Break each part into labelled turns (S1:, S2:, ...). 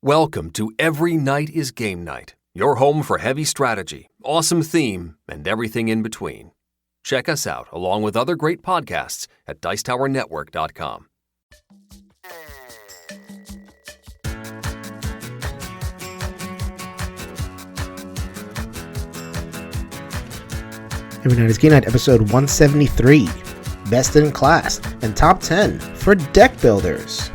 S1: Welcome to Every Night is Game Night, your home for heavy strategy, awesome theme, and everything in between. Check us out along with other great podcasts at dicetowernetwork.com.
S2: Every Night is Game Night, episode 173, Best in Class and Top 10 for Deck Builders.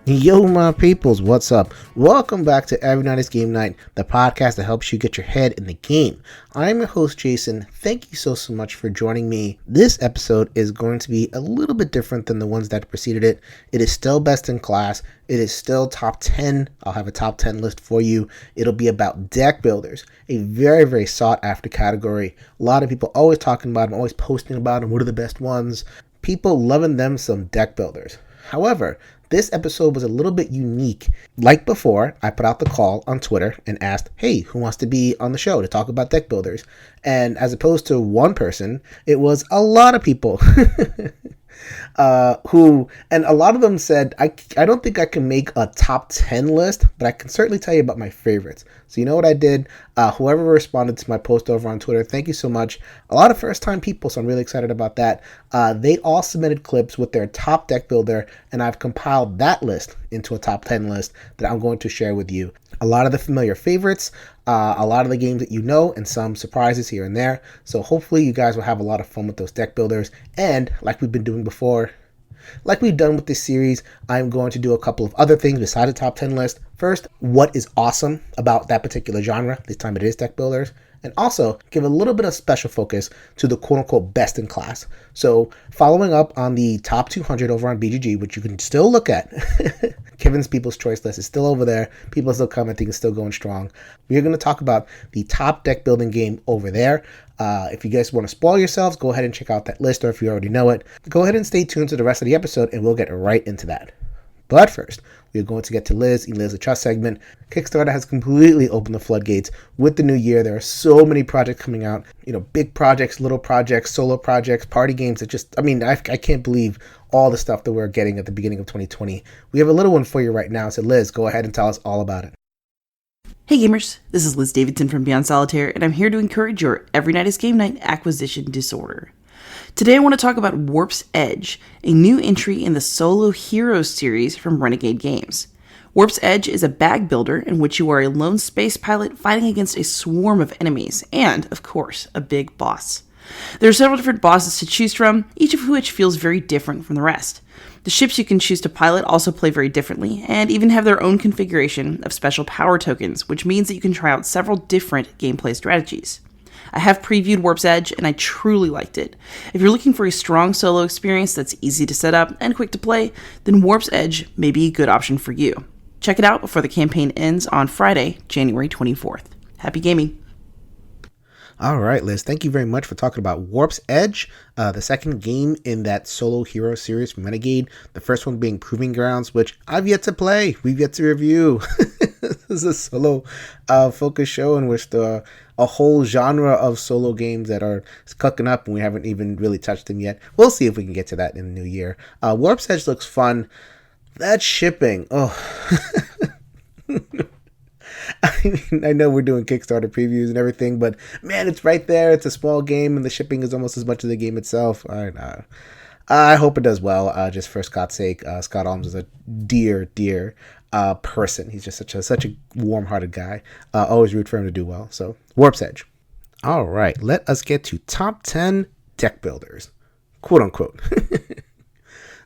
S2: Yo, my peoples, what's up? Welcome back to Every Night is Game Night, the podcast that helps you get your head in the game. I'm your host, Jason. Thank you so much for joining me. This episode is going to be a little bit different than the ones that preceded it. It is still best in class. It is still top 10. I'll have a top 10 list for you. It'll be about deck builders, a very, very sought after category. A lot of people always talking about them, always posting about them. What are the best ones? People loving them some deck builders. However, this episode was a little bit unique. Like before, I put out the call on Twitter and asked, hey, who wants to be on the show to talk about deck builders? And as opposed to one person, it was a lot of people and a lot of them said, I don't think I can make a top 10 list, but I can certainly tell you about my favorites. So you know what I did? Whoever responded to my post over on Twitter, thank you so much. A lot of first time people, so I'm really excited about that. They all submitted clips with their top deck builder, and I've compiled that list into a top 10 list that I'm going to share with you. A lot of the familiar favorites, a lot of the games that you know, and some surprises here and there. So hopefully you guys will have a lot of fun with those deck builders. And like we've been doing before, like we've done with this series, I'm going to do a couple of other things besides the top 10 list. First, what is awesome about that particular genre? This time it is deck builders. And also give a little bit of special focus to the quote-unquote best in class. So following up on the top 200 over on BGG, which you can still look at, Kevin's People's Choice list is still over there. People are still commenting, it's still going strong. We're going to talk about the top deck building game over there. If you guys want to spoil yourselves, go ahead and check out that list, or if you already know it, go ahead and stay tuned to the rest of the episode and we'll get right into that. But first, we're going to get to Liz in Liz the Trust segment. Kickstarter has completely opened the floodgates with the new year. There are so many projects coming out, big projects, little projects, solo projects, party games. I can't believe all the stuff that we're getting at the beginning of 2020. We have a little one for you right now. So Liz, go ahead and tell us all about it.
S3: Hey gamers, this is Liz Davidson from Beyond Solitaire, and I'm here to encourage your Every Night is Game Night acquisition disorder. Today I want to talk about Warp's Edge, a new entry in the Solo Heroes series from Renegade Games. Warp's Edge is a bag builder in which you are a lone space pilot fighting against a swarm of enemies, and, of course, a big boss. There are several different bosses to choose from, each of which feels very different from the rest. The ships you can choose to pilot also play very differently, and even have their own configuration of special power tokens, which means that you can try out several different gameplay strategies. I have previewed Warp's Edge, and I truly liked it. If you're looking for a strong solo experience that's easy to set up and quick to play, then Warp's Edge may be a good option for you. Check it out before the campaign ends on Friday, January 24th. Happy gaming!
S2: All right, Liz, thank you very much for talking about Warp's Edge, the second game in that Solo Hero series from Renegade. The first one being Proving Grounds, which I've yet to play. We've yet to review. This is a solo focus show in which a whole genre of solo games that are cooking up, and we haven't even really touched them yet. We'll see if we can get to that in the new year. Warp's Edge looks fun. That shipping, I know we're doing Kickstarter previews and everything, but man, it's right there. It's a small game, and the shipping is almost as much as the game itself. I hope it does well. Just for Scott's sake, Scott Alms is a dear person. He's just such a warm-hearted guy. Always root for him to do well. So, Warp's Edge. All right, let us get to top 10 deck builders, quote unquote.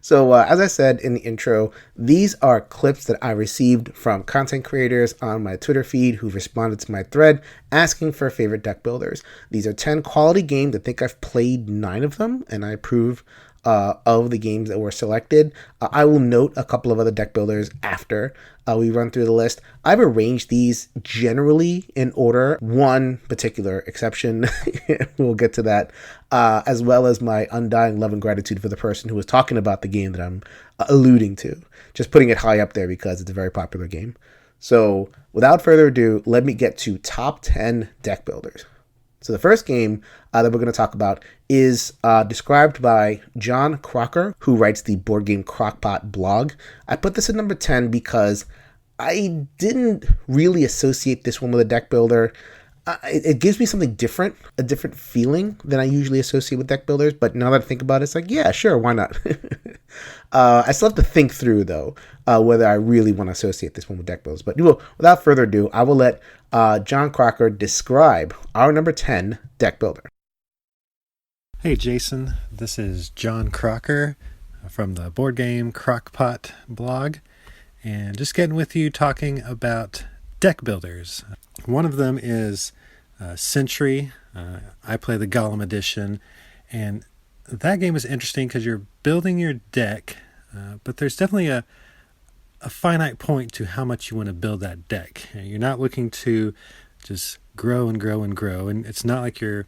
S2: So, as I said in the intro, these are clips that I received from content creators on my Twitter feed who've responded to my thread asking for favorite deck builders. These are 10 quality games. I think I've played 9 of them, and I approve of the games that were selected. I will note a couple of other deck builders after we run through the list. I've arranged these generally in order, one particular exception. We'll get to that, as well as my undying love and gratitude for the person who was talking about the game that I'm alluding to. Just putting it high up there because it's a very popular game. So without further ado, let me get to top 10 deck builders. So the first game that we're going to talk about is described by John Crocker, who writes the Board Game Crockpot blog. I put this at number 10 because I didn't really associate this one with a deck builder. It gives me something different, a different feeling than I usually associate with deck builders. But now that I think about it, it's like, yeah, sure, why not? I still have to think through, though, whether I really want to associate this one with deck builders. But without further ado, I will let John Crocker describe our number 10 deck builder.
S4: Hey, Jason. This is John Crocker from the Board Game Crockpot blog. And just getting with you talking about deck builders. One of them is Century. I play the Gollum edition, and that game is interesting because you're building your deck, but there's definitely a finite point to how much you want to build that deck. You're not looking to just grow and grow and grow, and it's not like you're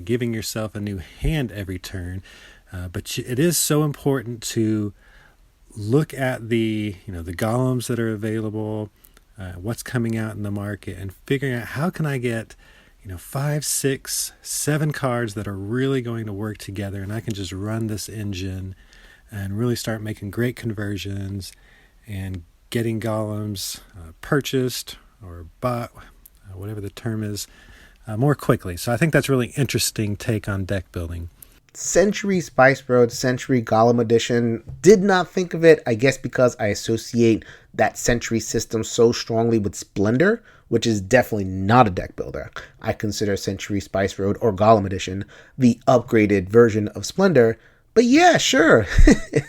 S4: giving yourself a new hand every turn, but it is so important to look at the golems that are available, what's coming out in the market, and figuring out how can I get 5, 6, 7 cards that are really going to work together, and I can just run this engine and really start making great conversions and getting golems purchased or bought, whatever the term is, more quickly. So I think that's a really interesting take on deck building.
S2: Century Spice Road, Century Gollum Edition. Did not think of it, I guess because I associate that Century system so strongly with Splendor, which is definitely not a deck builder. I consider Century Spice Road or Gollum Edition the upgraded version of Splendor. But yeah, sure,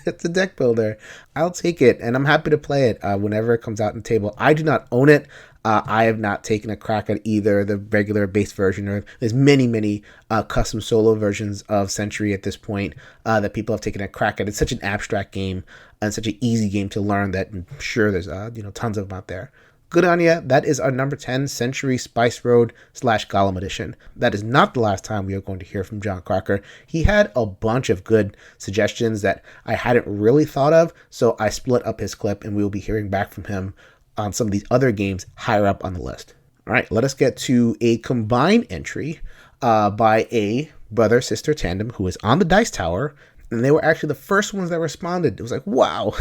S2: it's a deck builder. I'll take it, and I'm happy to play it whenever it comes out on the table. I do not own it. I have not taken a crack at either the regular base version, or there's many custom solo versions of Century at this point that people have taken a crack at. It's such an abstract game and such an easy game to learn that I'm sure there's tons of them out there. Good on ya. That is our number 10 Century Spice Road / Gollum Edition. That is not the last time we are going to hear from John Crocker. He had a bunch of good suggestions that I hadn't really thought of, so I split up his clip and we will be hearing back from him on some of these other games higher up on the list. All right, let us get to a combined entry by a brother-sister tandem who is on the Dice Tower, and they were actually the first ones that responded. It was like, wow.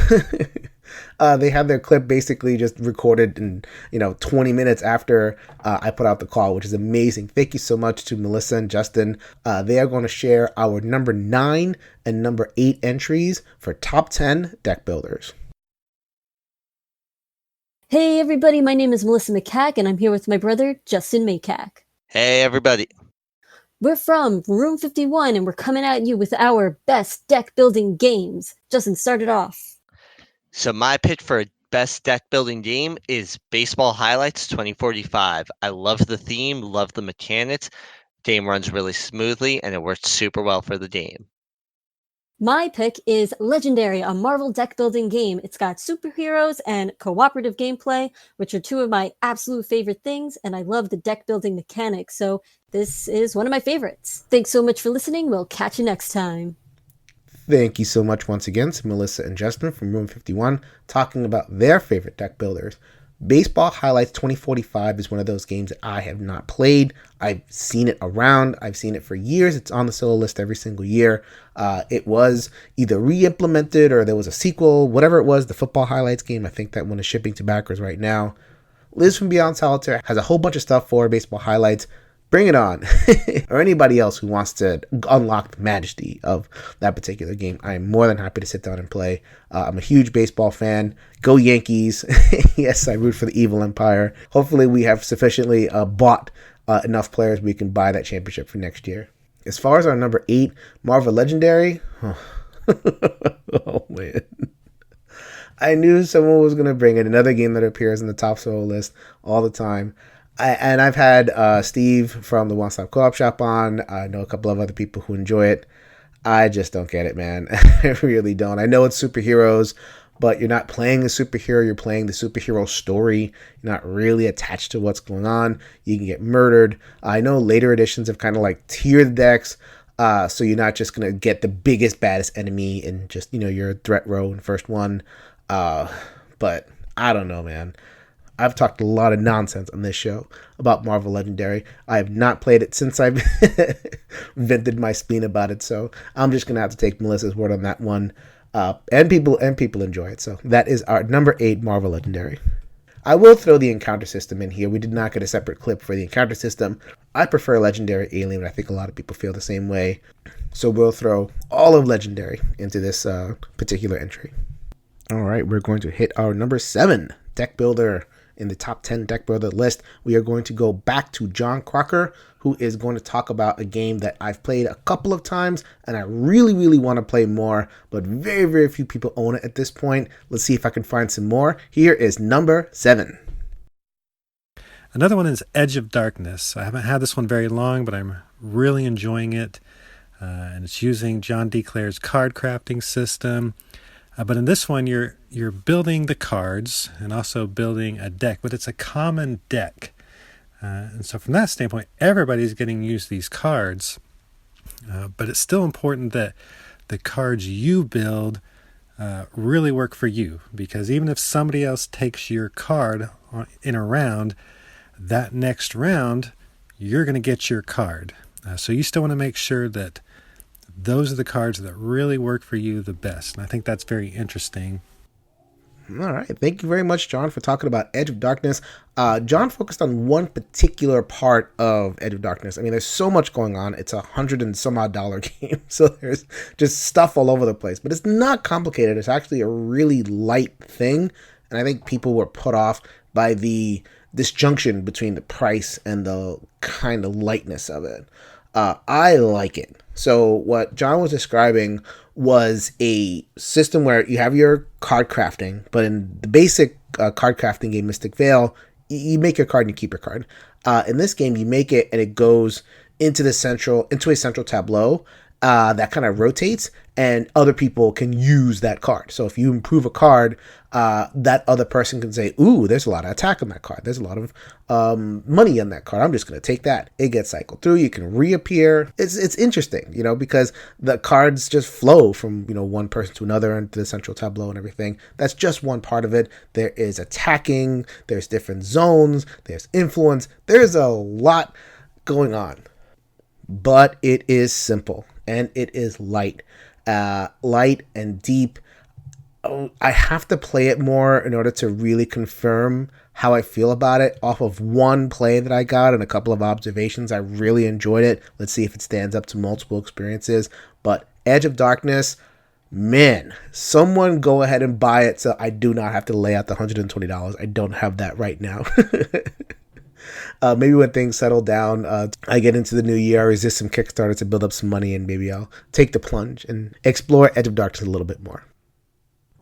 S2: They had their clip basically just recorded in 20 minutes after I put out the call, which is amazing. Thank you so much to Melissa and Justin. They are going to share our number 9 and number 8 entries for top 10 deck builders.
S5: Hey everybody, my name is Melissa McCack and I'm here with my brother, Justin Maycack.
S6: Hey everybody.
S5: We're from Room 51 and we're coming at you with our best deck building games. Justin, start it off.
S6: So my pitch for a best deck building game is Baseball Highlights 2045. I love the theme, love the mechanics. Game runs really smoothly and it works super well for the game.
S5: My pick is Legendary, a Marvel deck building game. It's got superheroes and cooperative gameplay, which are two of my absolute favorite things, and I love the deck building mechanics, so this is one of my favorites. Thanks so much for listening. We'll catch you next time.
S2: Thank you so much once again to Melissa and Justin from Room 51 talking about their favorite deck builders. Baseball Highlights 2045 is one of those games that I have not played. I've seen it around. I've seen it for years. It's on the solo list every single year. It was either re-implemented or there was a sequel, whatever it was, the Football Highlights game. I think that one is shipping to backers right now. Liz from Beyond Solitaire has a whole bunch of stuff for Baseball Highlights. Bring it on. Or anybody else who wants to unlock the majesty of that particular game. I am more than happy to sit down and play. I'm a huge baseball fan. Go Yankees. Yes, I root for the evil empire. Hopefully we have sufficiently bought enough players we can buy that championship for next year. As far as our number 8, Marvel Legendary. Oh, man. I knew someone was going to bring it. Another game that appears in the top solo list all the time. And I've had Steve from the One Stop Co-op Shop on. I know a couple of other people who enjoy it. I just don't get it, man. I really don't. I know it's superheroes, but you're not playing a superhero. You're playing the superhero story. You're not really attached to what's going on. You can get murdered. I know later editions have kind of like tiered decks. So you're not just going to get the biggest, baddest enemy in just, your threat row in first one. But I don't know, man. I've talked a lot of nonsense on this show about Marvel Legendary. I have not played it since I've vented my spleen about it, so I'm just gonna have to take Melissa's word on that one. And people enjoy it. So that is our number 8 Marvel Legendary. I will throw the encounter system in here. We did not get a separate clip for the encounter system. I prefer Legendary Alien, but I think a lot of people feel the same way. So we'll throw all of Legendary into this particular entry. All right, we're going to hit our number 7 deck builder in the top 10 deck builder list. We are going to go back to John Crocker, who is going to talk about a game that I've played a couple of times and I really, really want to play more, but very, very few people own it at this point. Let's see if I can find some more. Here is number 7.
S4: Another one is Edge of Darkness. I haven't had this one very long, but I'm really enjoying it. And it's using John D. Clare's card crafting system. But in this one, you're building the cards and also building a deck, but it's a common deck. And so from that standpoint, everybody's getting to use these cards. But it's still important that the cards you build really work for you. Because even if somebody else takes your card in a round, that next round, you're going to get your card. So you still want to make sure that those are the cards that really work for you the best. And I think that's very interesting.
S2: All right. Thank you very much, John, for talking about Edge of Darkness. John focused on one particular part of Edge of Darkness. I mean, there's so much going on. It's $100 and some odd game. So there's just stuff all over the place. But it's not complicated. It's actually a really light thing. And I think people were put off by the disjunction between the price and the kind of lightness of it. I like it. So what John was describing was a system where you have your card crafting, but in the basic card crafting game, Mystic Vale, you make your card and you keep your card. In this game, you make it and it goes into a central tableau that kind of rotates, and other people can use that card. So if you improve a card, that other person can say, ooh, there's a lot of attack on that card. There's a lot of money on that card. I'm just going to take that. It gets cycled through. You can reappear. It's interesting, because the cards just flow from, one person to another into the central tableau and everything. That's just one part of it. There is attacking. There's different zones. There's influence. There's a lot going on. But it is simple and it is light and deep. I have to play it more in order to really confirm how I feel about it. Off of one play that I got and a couple of observations, I really enjoyed it. Let's see if it stands up to multiple experiences. But Edge of Darkness, man, someone go ahead and buy it so I do not have to lay out the $120. I don't have that right now. Maybe when things settle down, I get into the new year, I resist some Kickstarter to build up some money, and maybe I'll take the plunge and explore Edge of Darkness a little bit more.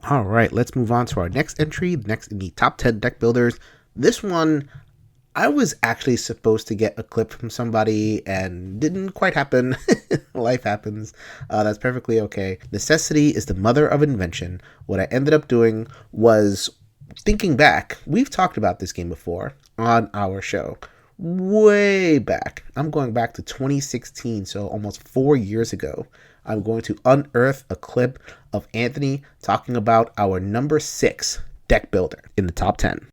S2: All right, let's move on to our next entry, next in the top 10 deck builders. This one, I was actually supposed to get a clip from somebody and didn't quite happen. Life happens. That's perfectly okay. Necessity is the mother of invention. What I ended up doing was thinking back. We've talked about this game before on our show. Way back. I'm going back to 2016, so almost 4 years ago. I'm going to unearth a clip of Anthony talking about our number 6 deck builder in the top 10.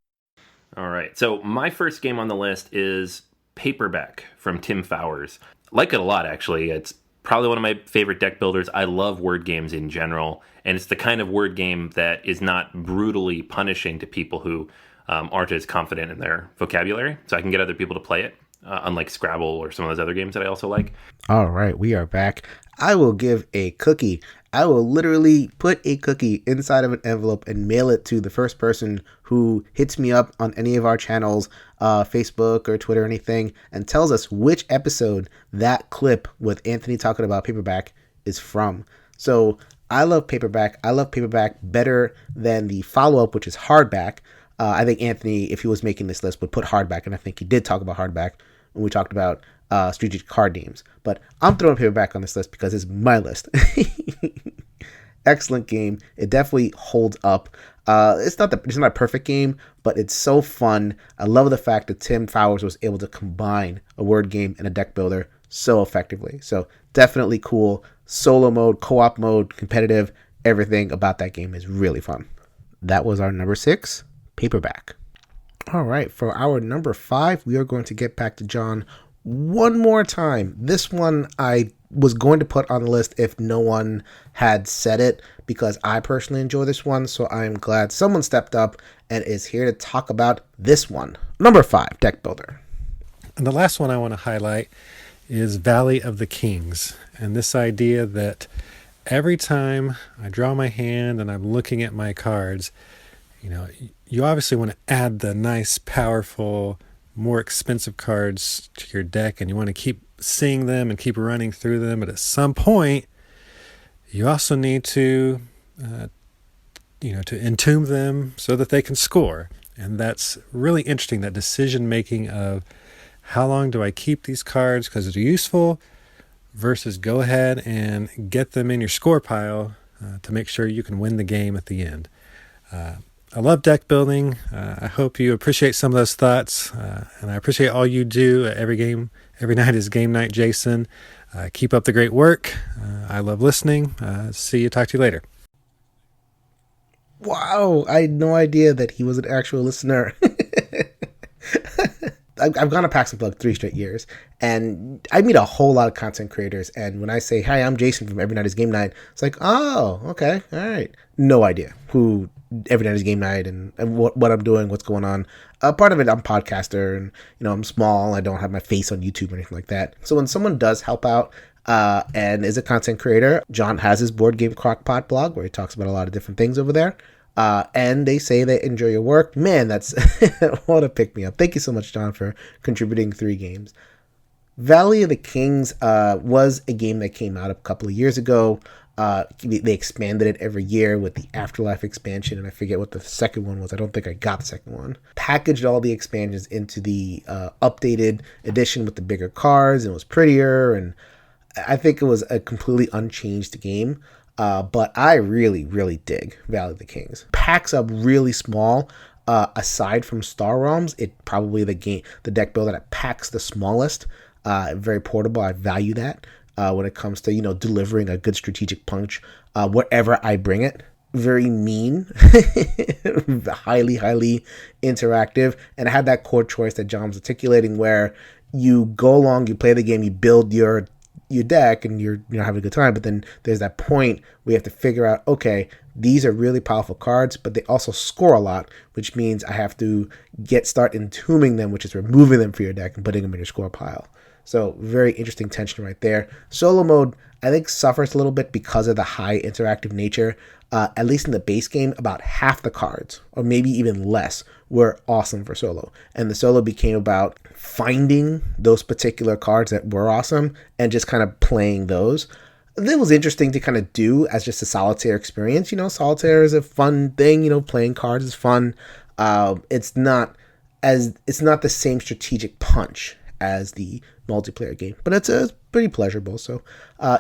S7: All right. So my first game on the list is Paperback from Tim Fowers. Like it a lot, actually. It's probably one of my favorite deck builders. I love word games in general, and it's the kind of word game that is not brutally punishing to people who aren't as confident in their vocabulary. So I can get other people to play it, unlike Scrabble or some of those other games that I also like.
S2: All right, we are back. I will give a cookie. I will literally put a cookie inside of an envelope and mail it to the first person who hits me up on any of our channels, Facebook or Twitter or anything, and tells us which episode that clip with Anthony talking about Paperback is from. So I love Paperback. I love Paperback better than the follow-up, which is Hardback. I think Anthony, if he was making this list, would put Hardback, and I think he did talk about Hardback when we talked about strategic card games. But I'm throwing Paperback on this list because it's my list. Excellent game. It definitely holds up. It's not a perfect game, but it's so fun. I love the fact that Tim Fowers was able to combine a word game and a deck builder so effectively. So definitely cool. Solo mode, co-op mode, competitive. Everything about that game is really fun. That was our number 6, Paperback. All right, for our number 5, we are going to get back to John one more time. This one I was going to put on the list if no one had said it, because I personally enjoy this one, so I am glad someone stepped up and is here to talk about this one. Number 5, Deck Builder.
S4: And the last one I want to highlight is Valley of the Kings, and this idea that every time I draw my hand and I'm looking at my cards, you obviously want to add the nice, powerful, more expensive cards to your deck, and you want to keep seeing them and keep running through them. But at some point, you also need to entomb them so that they can score. And that's really interesting, that decision making of how long do I keep these cards because they're useful versus go ahead and get them in your score pile to make sure you can win the game at the end. I love deck building. I hope you appreciate some of those thoughts, and I appreciate all you do every night is game night, Jason. Keep up the great work. I love listening. See you. Talk to you later.
S2: Wow, I had no idea that he was an actual listener. I've gone to PAX Unplugged 3 straight years, and I meet a whole lot of content creators, and when I say, hi, I'm Jason from Every Night is Game Night, it's like, oh, okay, all right. No idea who Every Night is Game Night and what I'm doing, what's going on. Part of it, I'm a podcaster, and, I'm small, I don't have my face on YouTube or anything like that. So when someone does help out and is a content creator, John has his Board Game Crockpot blog where he talks about a lot of different things over there. And they say they enjoy your work. Man, that's what a pick me up. Thank you so much, John, for contributing 3 games. Valley of the Kings was a game that came out a couple of years ago. They expanded it every year with the Afterlife expansion, and I forget what the second one was. I don't think I got the second one. Packaged all the expansions into the updated edition with the bigger cards, and it was prettier, and I think it was a completely unchanged game. But I really, really dig Valley of the Kings. Packs up really small. Aside from Star Realms, it probably the deck builder that packs the smallest. Very portable. I value that when it comes to delivering a good strategic punch wherever I bring it. Very mean, highly, highly interactive, and I had that core choice that John was articulating, where you go along, you play the game, you build your deck, and you're having a good time, but then there's that point where you have to figure out, okay, these are really powerful cards, but they also score a lot, which means I have to start entombing them, which is removing them from your deck and putting them in your score pile. So very interesting tension right there. Solo mode, I think, suffers a little bit because of the high interactive nature. At least in the base game, about half the cards, or maybe even less, were awesome for solo. And the solo became about finding those particular cards that were awesome and just kind of playing those. It was interesting to kind of do as just a solitaire experience. Solitaire is a fun thing. Playing cards is fun. It's not the same strategic punch as the multiplayer game, but it's pretty pleasurable. So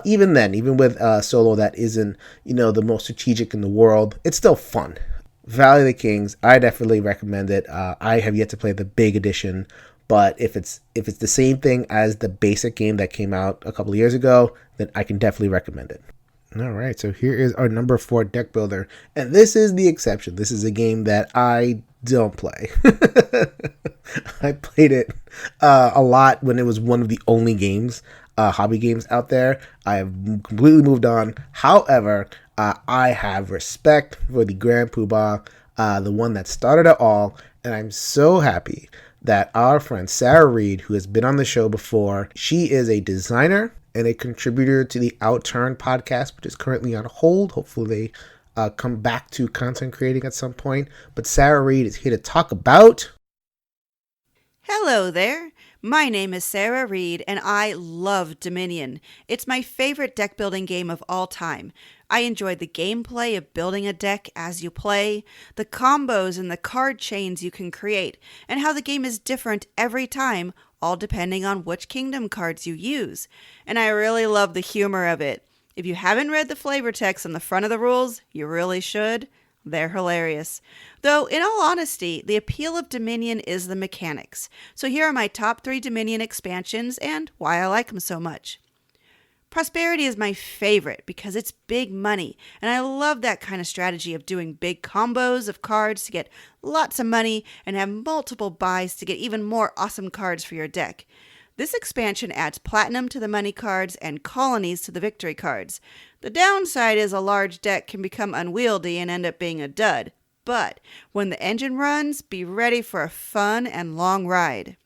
S2: even with solo that isn't the most strategic in the world, it's still fun. Valley of the Kings, I definitely recommend it. I have yet to play the big edition, but if it's the same thing as the basic game that came out a couple of years ago, then I can definitely recommend it. All right, so here is our number 4 deck builder, and this is the exception. This is a game that I don't play. I played it a lot when it was one of the only games, hobby games out there. I have completely moved on. However, I have respect for the Grand Poobah, the one that started it all, and I'm so happy that our friend Sarah Reed, who has been on the show before, she is a designer and a contributor to the Outturn podcast, which is currently on hold. Hopefully they come back to content creating at some point. But Sarah Reed is here to talk about...
S8: Hello there. My name is Sarah Reed, and I love Dominion. It's my favorite deck building game of all time. I enjoy the gameplay of building a deck as you play, the combos and the card chains you can create, and how the game is different every time, all depending on which kingdom cards you use. And I really love the humor of it. If you haven't read the flavor text on the front of the rules, you really should. They're hilarious. Though, in all honesty, the appeal of Dominion is the mechanics. So here are my top 3 Dominion expansions and why I like them so much. Prosperity is my favorite because it's big money, and I love that kind of strategy of doing big combos of cards to get lots of money and have multiple buys to get even more awesome cards for your deck. This expansion adds platinum to the money cards and colonies to the victory cards. The downside is a large deck can become unwieldy and end up being a dud, but when the engine runs, be ready for a fun and long ride.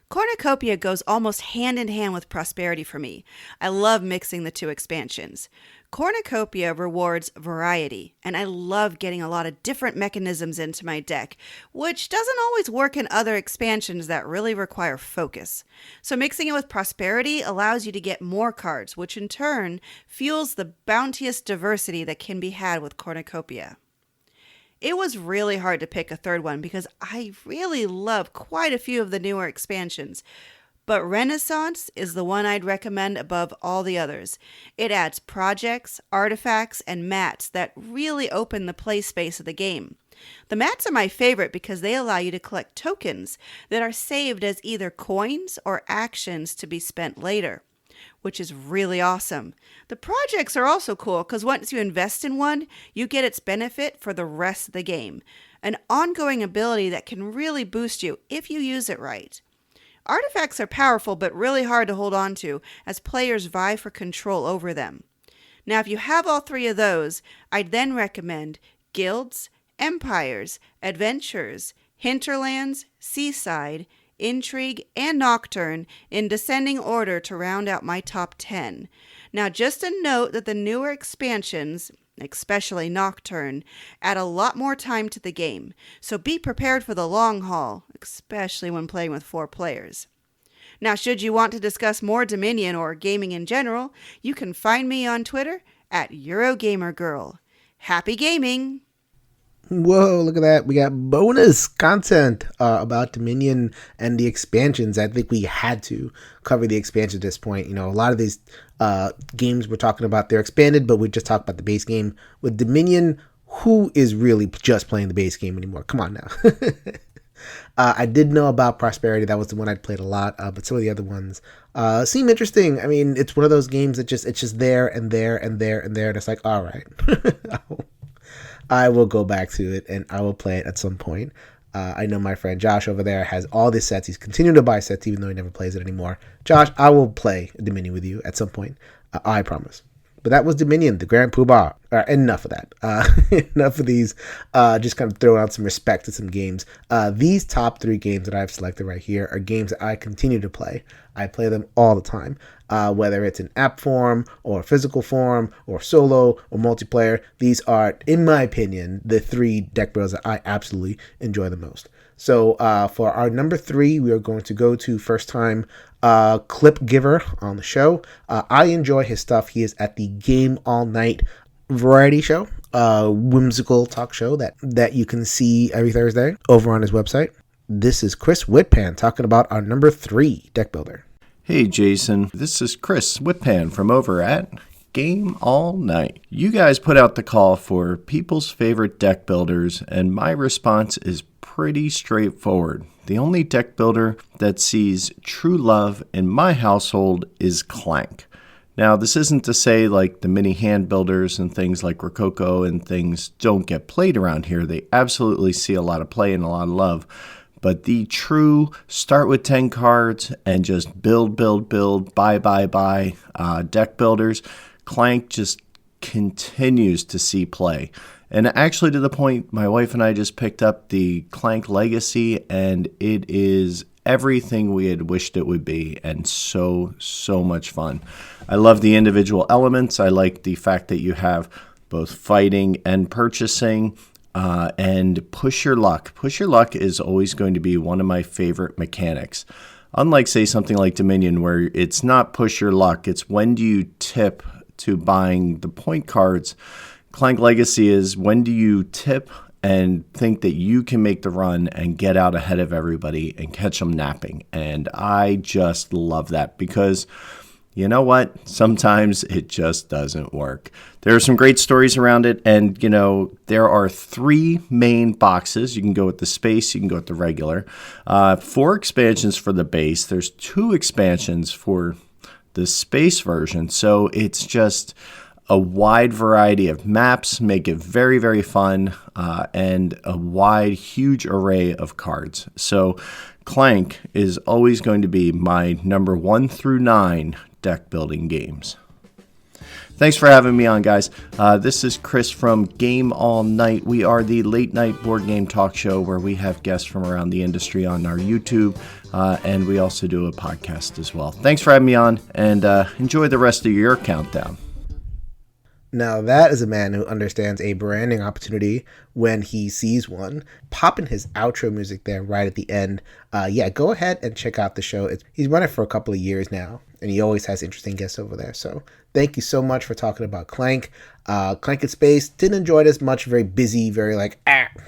S8: Cornucopia goes almost hand in hand with Prosperity for me. I love mixing the two expansions. Cornucopia rewards variety, and I love getting a lot of different mechanisms into my deck, which doesn't always work in other expansions that really require focus. So mixing it with Prosperity allows you to get more cards, which in turn fuels the bounteous diversity that can be had with Cornucopia. It was really hard to pick a third one because I really love quite a few of the newer expansions. But Renaissance is the one I'd recommend above all the others. It adds projects, artifacts, and mats that really open the play space of the game. The mats are my favorite because they allow you to collect tokens that are saved as either coins or actions to be spent later, which is really awesome. The projects are also cool because once you invest in one, you get its benefit for the rest of the game, an ongoing ability that can really boost you if you use it right. Artifacts are powerful but really hard to hold on to as players vie for control over them. Now, if you have all three of those, I'd then recommend Guilds, Empires, Adventures, Hinterlands, Seaside, Intrigue, and Nocturne in descending order to round out my top 10. Now, just a note that the newer expansions, especially Nocturne, add a lot more time to the game, so be prepared for the long haul, especially when playing with 4 players. Now, should you want to discuss more Dominion or gaming in general, you can find me on Twitter at EurogamerGirl. Happy gaming!
S2: Whoa, look at that. We got bonus content about Dominion and the expansions. I think we had to cover the expansion at this point. You know, a lot of these games we're talking about, they're expanded, but we just talked about the base game. With Dominion, who is really just playing the base game anymore? Come on now. I did know about Prosperity. That was the one I'd played a lot, but some of the other ones seem interesting. I mean, it's one of those games that it's just there and there and there and there. And it's like, all right. I will go back to it and I will play it at some point. I know my friend Josh over there has all these sets. He's continuing to buy sets even though he never plays it anymore. Josh, I will play Dominion with you at some point. I promise. But that was Dominion, the Grand Poobah. Enough of that. Enough of these. Just kind of throwing out some respect to some games. These top 3 games that I've selected right here are games that I continue to play. I play them all the time. Whether it's in app form or physical form or solo or multiplayer. These are, in my opinion, the 3 deck builds that I absolutely enjoy the most. So for our number 3, we are going to go to first time clip giver on the show. I enjoy his stuff. He is at the Game All Night variety show, whimsical talk show that you can see every Thursday over on his website. This is Chris Whitpan talking about our number 3 deck builder.
S9: Hey Jason, this is Chris Whitpan from over at Game All Night. You guys put out the call for people's favorite deck builders, and my response is pretty straightforward. The only deck builder that sees true love in my household is Clank. Now, this isn't to say like the mini hand builders and things like Rococo and things don't get played around here. They absolutely see a lot of play and a lot of love. But the true start with 10 cards and just build, buy deck builders, Clank just continues to see play. And actually to the point, my wife and I just picked up the Clank Legacy, and it is everything we had wished it would be, and so much fun. I love the individual elements. I like the fact that you have both fighting and purchasing. And push your luck. Push your luck is always going to be one of my favorite mechanics. Unlike, say, something like Dominion, where it's not push your luck, it's when do you tip to buying the point cards. Clank Legacy is when do you tip and think that you can make the run and get out ahead of everybody and catch them napping. And I just love that because you know what? Sometimes it just doesn't work. There are some great stories around it, and, you know, there are 3 main boxes. You can go with the space, you can go with the regular. 4 expansions for the base. There's 2 expansions for the space version. So it's just a wide variety of maps, make it very, very fun, and a wide, huge array of cards. So Clank is always going to be my number 1 through 9 deck building games. Thanks for having me on, guys. This is Chris from Game All Night. We are the late night board game talk show where we have guests from around the industry on our YouTube, and we also do a podcast as well. Thanks for having me on, and enjoy the rest of your countdown.
S2: Now that is a man who understands a branding opportunity when he sees one. Popping his outro music there right at the end. Go ahead and check out the show. He's run it for a couple of years now, and he always has interesting guests over there. So thank you so much for talking about Clank. Clank in Space, didn't enjoy it as much. Very busy, very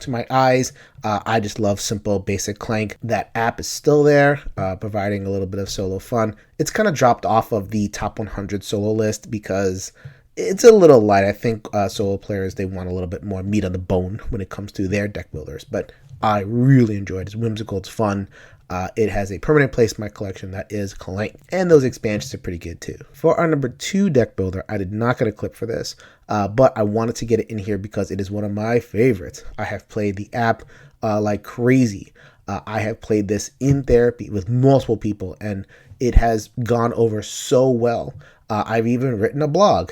S2: to my eyes. I just love simple, basic Clank. That app is still there, providing a little bit of solo fun. It's kind of dropped off of the top 100 solo list because it's a little light. I think solo players, they want a little bit more meat on the bone when it comes to their deck builders. But I really enjoyed it. It's whimsical. It's fun. It has a permanent place in my collection that is Clank. And those expansions are pretty good too. For our number 2 deck builder, I did not get a clip for this, but I wanted to get it in here because it is one of my favorites. I have played the app like crazy. I have played this in therapy with multiple people, and it has gone over so well. I've even written a blog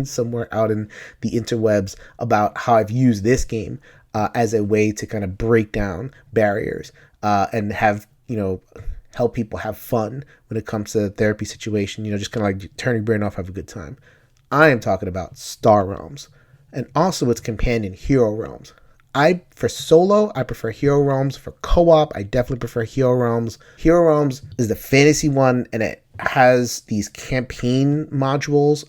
S2: somewhere out in the interwebs about how I've used this game as a way to kind of break down barriers and have, help people have fun when it comes to the therapy situation, just kind of like turn your brain off, have a good time. I am talking about Star Realms and also its companion Hero Realms. For solo, I prefer Hero Realms. For co-op, I definitely prefer Hero Realms. Hero Realms is the fantasy one, and it has these campaign modules.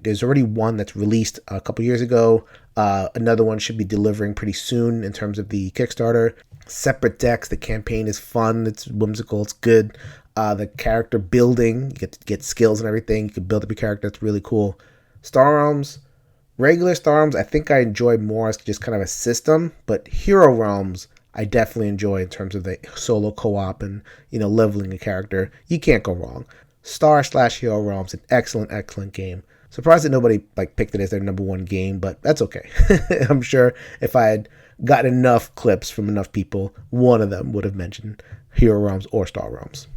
S2: There's already one that's released a couple years ago. Another one should be delivering pretty soon in terms of the Kickstarter. Separate decks. The campaign is fun. It's whimsical. It's good. The character building, you get to get skills and everything. You can build up your character. That's really cool. Star Realms. Regular Star Realms, I think I enjoy more as just kind of a system, but Hero Realms, I definitely enjoy in terms of the solo co-op and, leveling a character. You can't go wrong. Star/Hero Realms, an excellent, excellent game. Surprised that nobody picked it as their number 1 game, but that's okay. I'm sure if I had gotten enough clips from enough people, one of them would have mentioned Hero Realms or Star Realms.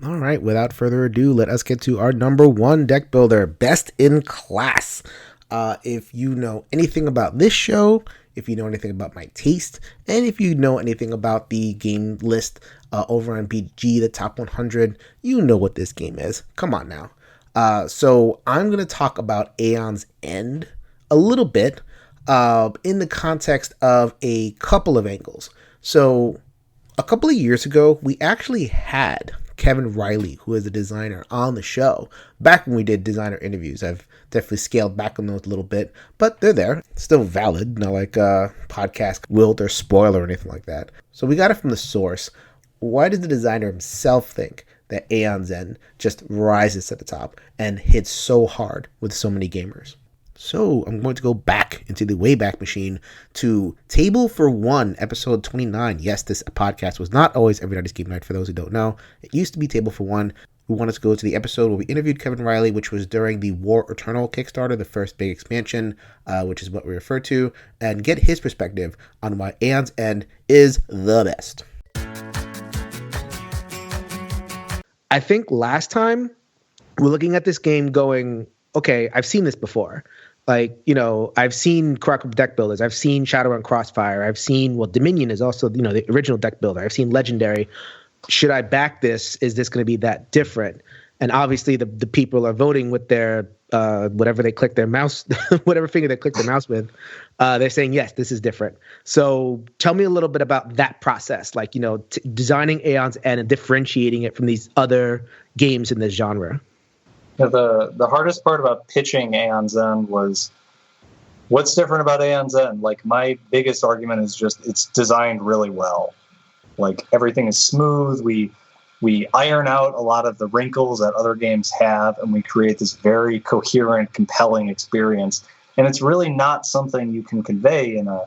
S2: All right, without further ado, let us get to our number 1 deck builder, Best in Class. If you know anything about this show, if you know anything about my taste, and if you know anything about the game list over on BG, the top 100, you know what this game is. Come on now. So I'm going to talk about Aeon's End a little bit in the context of a couple of angles. So a couple of years ago, we actually had Kevin Riley, who is a designer, on the show back when we did designer interviews. I've definitely scaled back on those a little bit, but they're there, still valid, not like a podcast wilt or spoil or anything like that. So we got it from the source. Why does the designer himself think that Aeon's End just rises to the top and hits so hard with so many gamers? So I'm going to go back into the Wayback Machine to Table for One, episode 29. Yes, this podcast was not always Every Night is Game Night, for those who don't know. It used to be Table for One. We wanted to go to the episode where we interviewed Kevin Riley, which was during the War Eternal Kickstarter, the first big expansion, which is what we refer to, and get his perspective on why Aeon's End is the best. I think last time we're looking at this game going, okay, I've seen this before. I've seen Crock deck builders. I've seen Shadowrun Crossfire. I've seen, Dominion is also, the original deck builder. I've seen Legendary. Should I back this? Is this going to be that different? And obviously the people are voting with their, whatever they click their mouse, whatever finger they click their mouse with. They're saying, yes, this is different. So tell me a little bit about that process, designing Aeon's End and differentiating it from these other games in this genre.
S10: Yeah, the hardest part about pitching Aeon's End was what's different about Aeon's End. My biggest argument is just it's designed really well. Everything is smooth. We iron out a lot of the wrinkles that other games have, and we create this very coherent, compelling experience. And it's really not something you can convey in a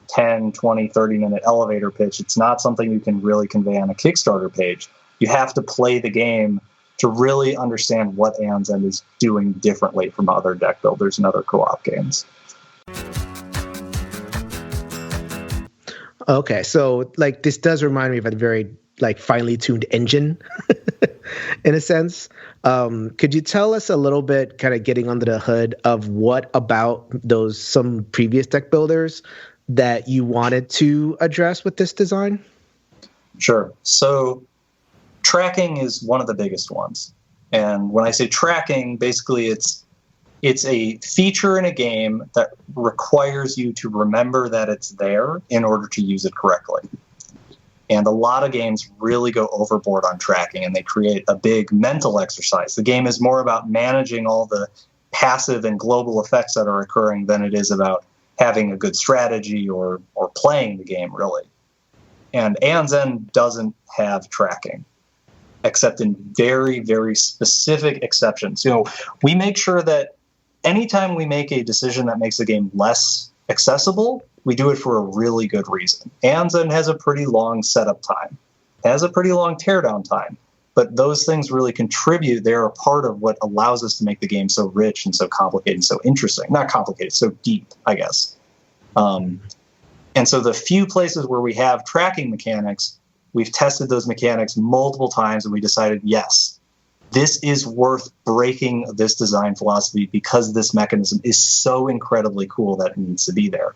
S10: 10, 20, 30-minute elevator pitch. It's not something you can really convey on a Kickstarter page. You have to play the game to really understand what Aeon's End is doing differently from other deck builders and other co-op games.
S2: Okay, so like this does remind me of a very like finely tuned engine in a sense. Could you tell us a little bit, kind of getting under the hood of what about some previous deck builders that you wanted to address with this design?
S10: Sure. So tracking is one of the biggest ones. And when I say tracking, basically it's a feature in a game that requires you to remember that it's there in order to use it correctly. And a lot of games really go overboard on tracking, and they create a big mental exercise. The game is more about managing all the passive and global effects that are occurring than it is about having a good strategy or playing the game, really. And Aeon's End doesn't have tracking, except in very, very specific exceptions. We make sure that anytime we make a decision that makes the game less accessible, we do it for a really good reason. Aeon's End has a pretty long setup time, has a pretty long teardown time, but those things really contribute. They're a part of what allows us to make the game so rich and so complicated and so interesting. Not complicated, so deep, I guess. And so the few places where we have tracking mechanics, we've tested those mechanics multiple times, and we decided, yes, this is worth breaking this design philosophy because this mechanism is so incredibly cool that it needs to be there.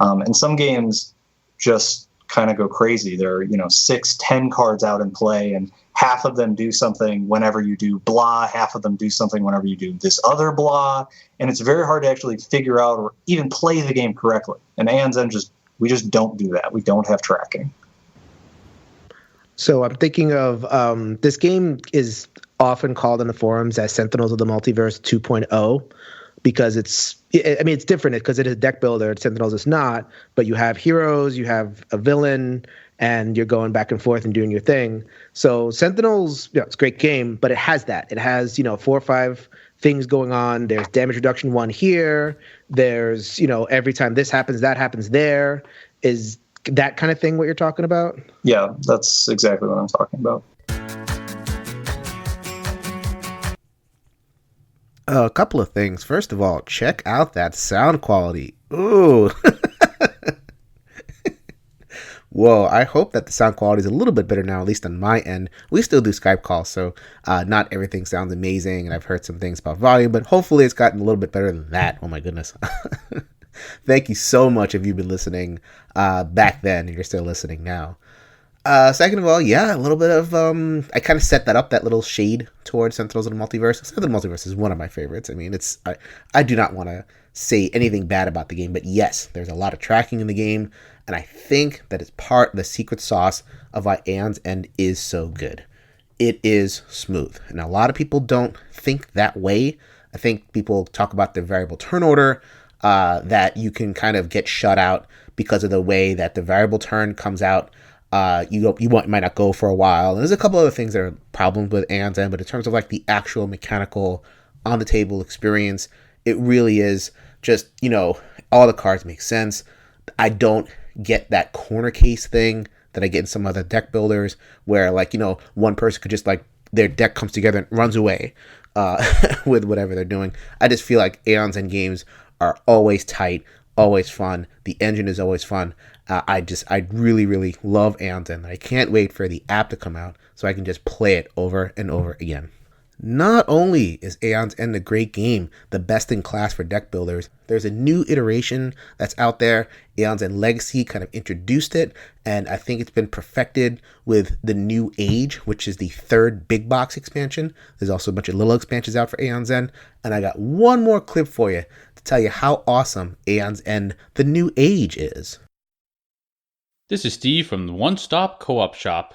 S10: And some games just kind of go crazy. There are, 6-10 cards out in play, and half of them do something whenever you do blah, half of them do something whenever you do this other blah, and it's very hard to actually figure out or even play the game correctly. And Aeon's End we just don't do that. We don't have tracking.
S2: So I'm thinking of this game is often called in the forums as Sentinels of the Multiverse 2.0 because it's different because it is a deck builder. Sentinels is not, but you have heroes, you have a villain, and you're going back and forth and doing your thing. So Sentinels, it's a great game, but it has that. It has, 4 or 5 things going on. There's damage reduction 1 here. There's, every time this happens, that happens there. Is that kind of thing what you're talking about?
S10: Yeah, that's exactly what I'm talking about.
S2: A couple of things. First of all, check out that sound quality. Ooh. Whoa, I hope that the sound quality is a little bit better now, at least on my end. We still do Skype calls, so not everything sounds amazing, and I've heard some things about volume, but hopefully it's gotten a little bit better than that. Oh my goodness. Thank you so much if you've been listening back then and you're still listening now. Second of all, a little bit of, I kind of set that up, that little shade towards Sentinels of the Multiverse. Sentinels of the Multiverse is one of my favorites. I mean, I do not want to say anything bad about the game, but yes, there's a lot of tracking in the game, and I think that it's part of the secret sauce of why Aeon's End is so good. It is smooth, and a lot of people don't think that way. I think people talk about the variable turn order, that you can kind of get shut out because of the way that the variable turn comes out. You might not go for a while. And there's a couple other things that are problems with Aeon's End, but in terms of like the actual mechanical on the table experience, it really is just, all the cards make sense. I don't get that corner case thing that I get in some other deck builders where one person could just their deck comes together and runs away with whatever they're doing. I just feel like Aeon's End games are always tight, always fun. The engine is always fun. I really, really love Aeon's End. I can't wait for the app to come out so I can just play it over and over again. Not only is Aeon's End a great game, the best in class for deck builders, there's a new iteration that's out there. Aeon's End Legacy kind of introduced it, and I think it's been perfected with the New Age, which is the 3rd big box expansion. There's also a bunch of little expansions out for Aeon's End, and I got one more clip for you to tell you how awesome Aeon's End The New Age is.
S11: This is Steve from the One Stop Co-op Shop.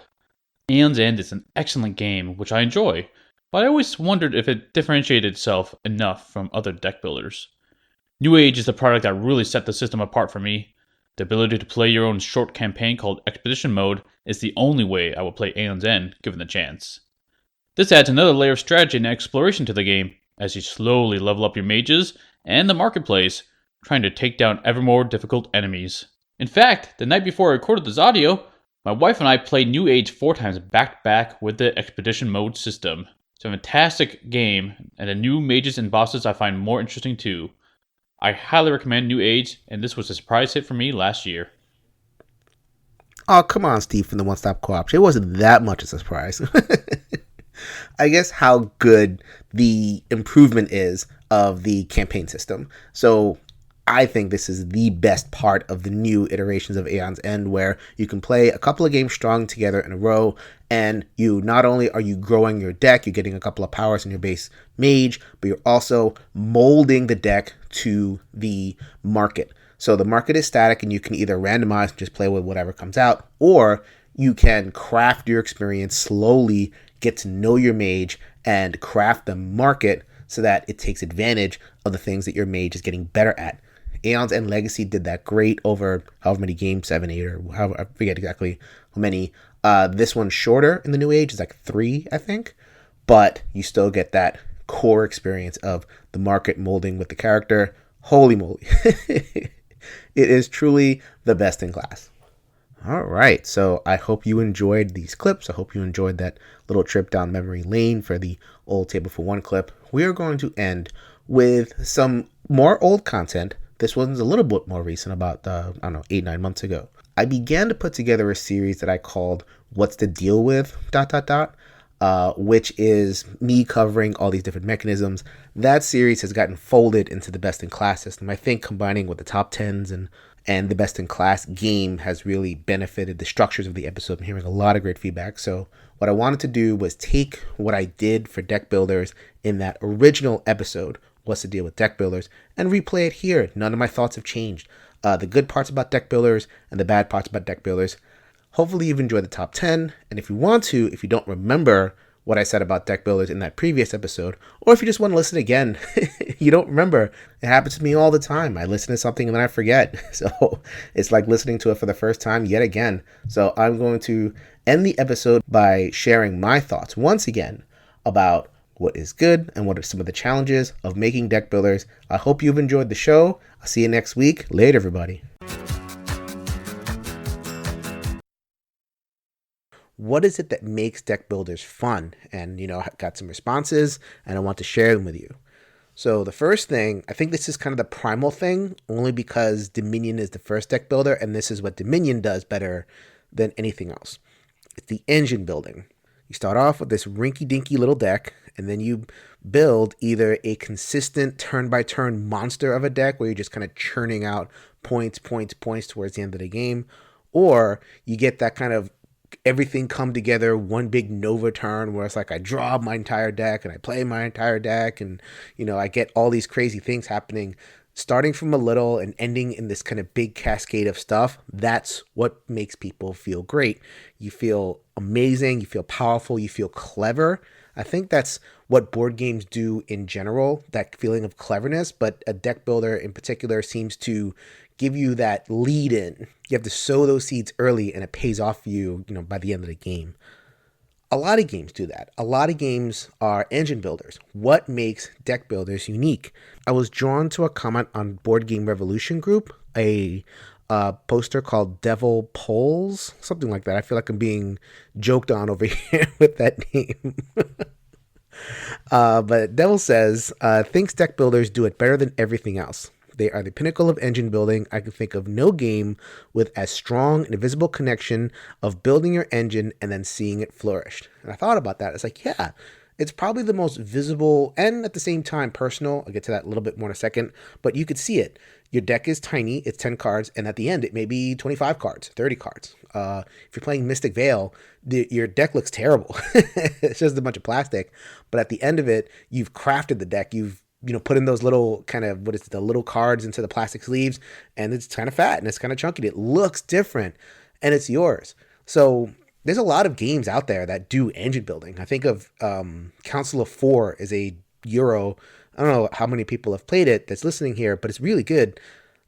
S11: Aeon's End is an excellent game, which I enjoy, but I always wondered if it differentiated itself enough from other deck builders. New Age is the product that really set the system apart for me. The ability to play your own short campaign called Expedition Mode is the only way I will play Aeon's End given the chance. This adds another layer of strategy and exploration to the game, as you slowly level up your mages and the marketplace, trying to take down ever more difficult enemies. In fact, the night before I recorded this audio, my wife and I played New Age 4 times back to back with the Expedition Mode system. It's a fantastic game, and the new mages and bosses I find more interesting too. I highly recommend New Age, and this was a surprise hit for me last year.
S2: Oh, come on, Steve from the One Stop Co-op. It wasn't that much of a surprise. I guess how good the improvement is of the campaign system. So I think this is the best part of the new iterations of Aeon's End, where you can play a couple of games strung together in a row, and you not only are you growing your deck, you're getting a couple of powers in your base mage, but you're also molding the deck to the market. So the market is static, and you can either randomize and just play with whatever comes out, or you can craft your experience slowly, get to know your mage, and craft the market so that it takes advantage of the things that your mage is getting better at. Aeon's End Legacy did that great over however many games, 7, 8, or however, I forget exactly how many. This one's shorter in the New Age. It's like 3, I think. But you still get that core experience of the market molding with the character. Holy moly. It is truly the best in class. All right, so I hope you enjoyed these clips. I hope you enjoyed that little trip down memory lane for the old Table for One clip. We are going to end with some more old content. This one's a little bit more recent, about, 8, 9 months ago. I began to put together a series that I called What's the Deal With, ... which is me covering all these different mechanisms. That series has gotten folded into the best in class system. I think combining with the top 10s and the best in class game has really benefited the structures of the episode. I'm hearing a lot of great feedback. So what I wanted to do was take what I did for deck builders in that original episode, What's the Deal with Deck Builders, and replay it here. None of my thoughts have changed. The good parts about deck builders and the bad parts about deck builders. Hopefully you've enjoyed the top 10, and if you don't remember what I said about deck builders in that previous episode, or if you just want to listen again, you don't remember. It happens to me all the time. I listen to something and then I forget. So it's like listening to it for the first time yet again. So I'm going to end the episode by sharing my thoughts once again about what is good and what are some of the challenges of making deck builders. I hope you've enjoyed the show. I'll see you next week. Later, everybody. What is it that makes deck builders fun? And, I got some responses and I want to share them with you. So the first thing, I think this is kind of the primal thing, only because Dominion is the first deck builder, and this is what Dominion does better than anything else. It's the engine building. You start off with this rinky-dinky little deck, and then you build either a consistent turn-by-turn monster of a deck where you're just kind of churning out points towards the end of the game, or you get that kind of everything come together, one big Nova turn where it's like I draw my entire deck and I play my entire deck, and I get all these crazy things happening, starting from a little and ending in this kind of big cascade of stuff. That's what makes people feel great. You feel amazing, you feel powerful, you feel clever. I think that's what board games do in general, that feeling of cleverness, but a deck builder in particular seems to give you that lead in. You have to sow those seeds early and it pays off for you, by the end of the game. A lot of games do that. A lot of games are engine builders. What makes deck builders unique? I was drawn to a comment on Board Game Revolution group, a poster called Devil Polls, something like that. I feel like I'm being joked on over here with that name. But Devil says, thinks deck builders do it better than everything else. They are the pinnacle of engine building. I can think of no game with as strong and visible connection of building your engine and then seeing it flourish. And I thought about that. It's like, yeah, it's probably the most visible and at the same time personal. I'll get to that a little bit more in a second, but you could see it. Your deck is tiny. It's 10 cards. And at the end, it may be 25 cards, 30 cards. If you're playing Mystic Vale, your deck looks terrible. It's just a bunch of plastic. But at the end of it, you've crafted the deck. You've put in those little kind of, the little cards into the plastic sleeves, and it's kind of fat and it's kind of chunky. It looks different and it's yours. So there's a lot of games out there that do engine building. I think of Council of Four is a Euro. I don't know how many people have played it that's listening here, but it's really good.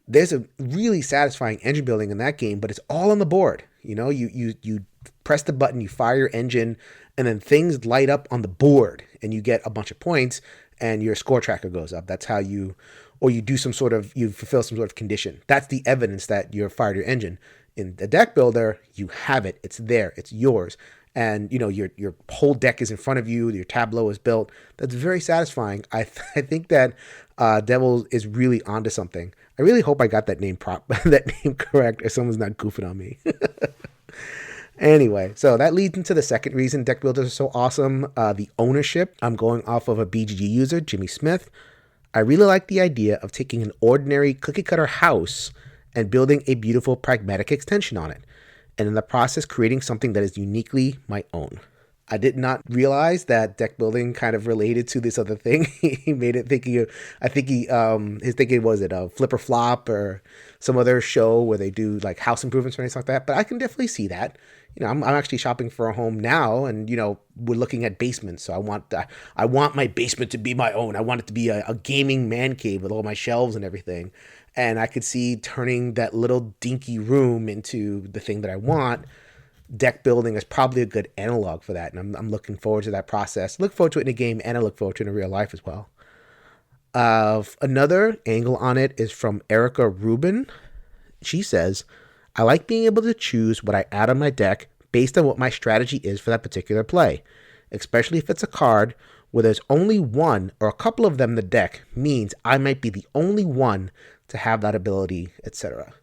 S2: There's a really satisfying engine building in that game, but it's all on the board. You press the button, you fire your engine, and then things light up on the board and you get a bunch of points and your score tracker goes up. That's how you fulfill some sort of condition. That's the evidence that you fired your engine. In the deck builder, you have it. It's there. It's yours. and your whole deck is in front of you, your tableau is built. That's very satisfying. I think that Devil is really onto something. I really hope I got that name that name correct, or someone's not goofing on me. Anyway, so that leads into the second reason deck builders are so awesome, the ownership. I'm going off of a BGG user, Jimmy Smith. I really like the idea of taking an ordinary cookie-cutter house and building a beautiful pragmatic extension on it, and in the process creating something that is uniquely my own. I did not realize that deck building kind of related to this other thing. He made it thinking of, I think his thinking was it a Flip or Flop or some other show where they do like house improvements or anything like that. But I can definitely see that. I'm actually shopping for a home now, and we're looking at basements. So I want my basement to be my own. I want it to be a gaming man cave with all my shelves and everything. And I could see turning that little dinky room into the thing that I want. Deck building is probably a good analog for that, and I'm looking forward to that process. Look forward to it in a game, and I look forward to it in real life as well. Another angle on it is from Erica Rubin. She says, I like being able to choose what I add on my deck based on what my strategy is for that particular play, especially if it's a card where there's only one or a couple of them in the deck means I might be the only one to have that ability, etc.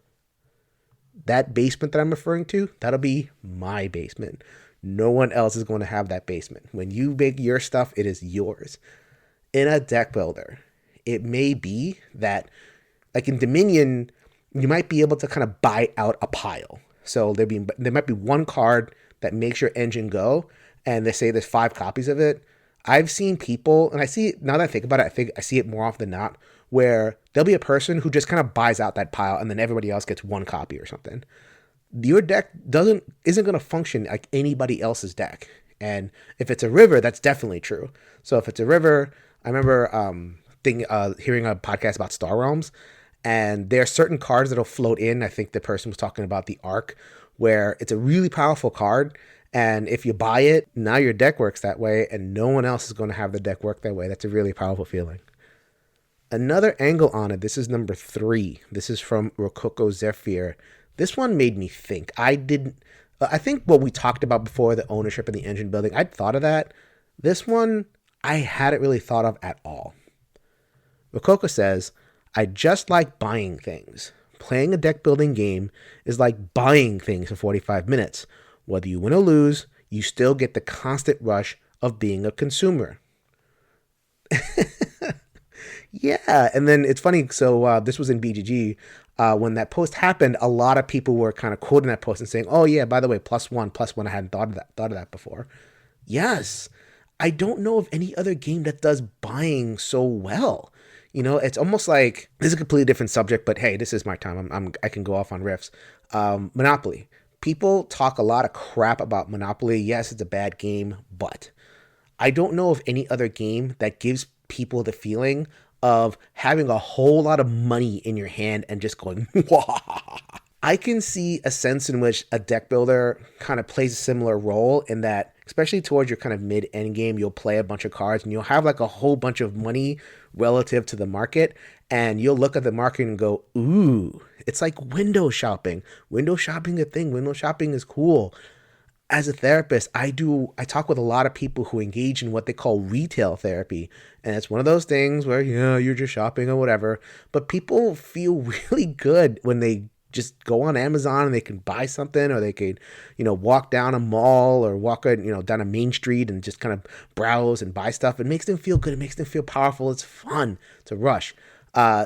S2: That basement that I'm referring to, that'll be my basement. No one else is going to have that basement. When you make your stuff, it is yours. In a deck builder, it may be that, like in Dominion, you might be able to kind of buy out a pile. So there might be one card that makes your engine go, and they say there's 5 copies of it. I've seen people, and I see it, now that I think about it, I see it more often than not, where there'll be a person who just kind of buys out that pile, and then everybody else gets 1 copy or something. Your deck isn't going to function like anybody else's deck. And if it's a river, that's definitely true. So if it's a river, I remember hearing a podcast about Star Realms, and there are certain cards that'll float in. I think the person was talking about the Arc, where it's a really powerful card, and if you buy it, now your deck works that way, and no one else is going to have the deck work that way. That's a really powerful feeling. Another angle on it, this is number 3. This is from Rococo Zephyr. This one made me think. I think what we talked about before, the ownership and the engine building, I'd thought of that. This one, I hadn't really thought of at all. Rococo says, I just like buying things. Playing a deck building game is like buying things for 45 minutes. Whether you win or lose, you still get the constant rush of being a consumer. Yeah, and then it's funny, so this was in BGG. When that post happened, a lot of people were kind of quoting that post and saying, oh yeah, by the way, +1, I hadn't thought of that before. Yes, I don't know of any other game that does buying so well. It's almost like, this is a completely different subject, but hey, this is my time. I can go off on riffs. Monopoly. People talk a lot of crap about Monopoly. Yes, it's a bad game, but I don't know of any other game that gives people the feeling of having a whole lot of money in your hand and just going, wah. I can see a sense in which a deck builder kind of plays a similar role in that, especially towards your kind of mid-end game, you'll play a bunch of cards and you'll have like a whole bunch of money relative to the market, and you'll look at the market and go, ooh, it's like window shopping. Window shopping is a thing. Window shopping is cool. As a therapist, I talk with a lot of people who engage in what they call retail therapy. And it's one of those things where, you're just shopping or whatever, but people feel really good when they just go on Amazon and they can buy something, or they could, walk down a mall or walk, down a main street and just kind of browse and buy stuff. It makes them feel good. It makes them feel powerful. It's fun. It's a rush.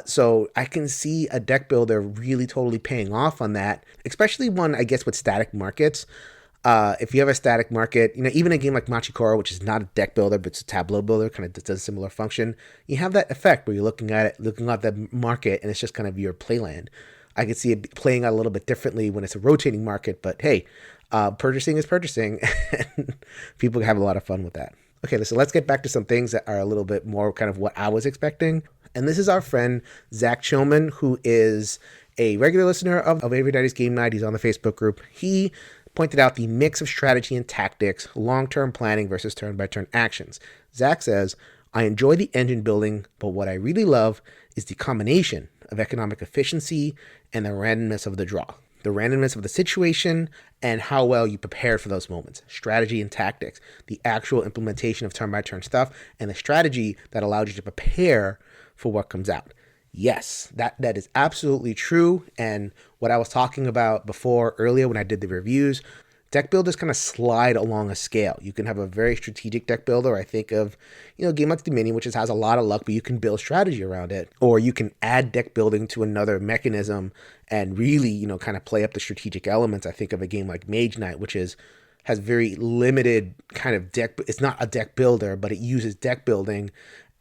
S2: So I can see a deck builder really totally paying off on that, especially one, I guess, with static markets. If you have a static market, even a game like Machikoro, which is not a deck builder, but it's a tableau builder, kind of does a similar function, you have that effect where you're looking at the market, and it's just kind of your playland. I could see it playing out a little bit differently when it's a rotating market, but hey, purchasing is purchasing, and people have a lot of fun with that. Okay, so let's get back to some things that are a little bit more kind of what I was expecting. And this is our friend, Zach Chillman, who is a regular listener of Every Night is Game Night. He's on the Facebook group. He pointed out the mix of strategy and tactics, long-term planning versus turn-by-turn actions. Zach says, I enjoy the engine building, but what I really love is the combination of economic efficiency and the randomness of the draw. the randomness of the situation, and how well you prepared for those moments. Strategy and tactics, the actual implementation of turn-by-turn stuff, and the strategy that allowed you to prepare for what comes out. Yes, that is absolutely true. And what I was talking about before earlier when I did the reviews, deck builders kind of slide along a scale. You can have a very strategic deck builder. I think of, a game like Dominion, which has a lot of luck, but you can build strategy around it. Or you can add deck building to another mechanism and really, kind of play up the strategic elements. I think of a game like Mage Knight, which has very limited kind of deck. It's not a deck builder, but it uses deck building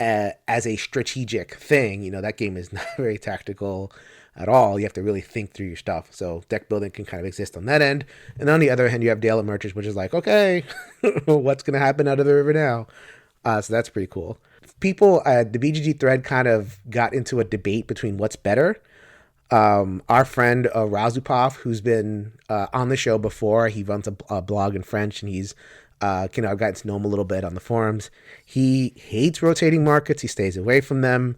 S2: as a strategic thing. That game is not very tactical at all. You have to really think through your stuff. So deck building can kind of exist on that end. And on the other hand, you have Dale Emerges, which is like, okay, what's going to happen out of the river now? So that's pretty cool. People, the BGG thread kind of got into a debate between what's better. Our friend Razupov, who's been on the show before, he runs a blog in French, and he's I've gotten to know him a little bit on the forums. He hates rotating markets. He stays away from them.